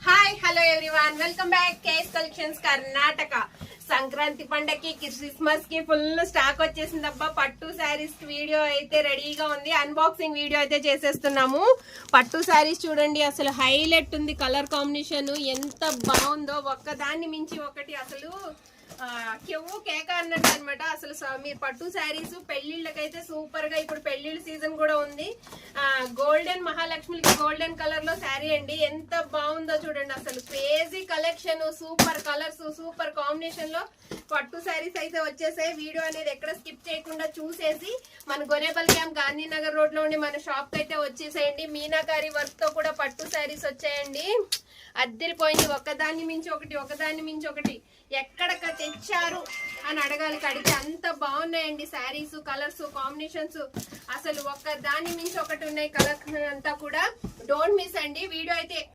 Hi hello everyone, welcome back KS collections Karnataka. Sankranti పండగకి Christmas కి full stock వచ్చేసిందబ్బా. పట్టు saris video అయితే రెడీగా ఉంది. అన్బాక్సింగ్ వీడియో అయితే చేసేస్తున్నాము. పట్టు శారీస్ చూడండి, అసలు హైలైట్ ఉంది. కలర్ కాంబినేషన్ ఎంత బాగుందో, ఒక్కదాన్ని మించి ఒకటి. అసలు కెవ్వు కేక అన్నట్టు అనమాట. అసలు మీరు పట్టు శారీస్ పెళ్లిళ్ళకైతే సూపర్ గా, ఇప్పుడు పెళ్లిళ్ళ సీజన్ కూడా ఉంది. గోల్డెన్ మహాలక్ష్మికి గోల్డెన్ కలర్ లో శారీ అండి. ఎంత బాగుందో చూడండి. అసలు crazy collection, super colours, super combination లో పట్టు శారీస్ అయితే వచ్చేసాయి. వీడియో అనేది ఎక్కడ స్కిప్ చేయకుండా చూసేసి మన గొనేపల్ క్యాంప్ గాంధీనగర్ రోడ్ లో ఉండి మన షాప్ కి అయితే వచ్చేసేయండి. మీనాకారి వర్క్ తో కూడా పట్టు శారీస్ వచ్చాయండి. అద్దరిపోయింది. ఒకదాన్ని మించి ఒకటి, ఒకదాన్ని మించి ఒకటి. ఎక్కడ తెచ్చారు అని అడగాలి, కడితే అంత బాగున్నాయండి శారీస్, కలర్స్, కాంబినేషన్స్. అసలు ఒక్క దాని మించి ఒకటి ఉన్నాయి. కలర్ అంతా కూడా డోంట్ మిస్ అండి. వీడియో అయితే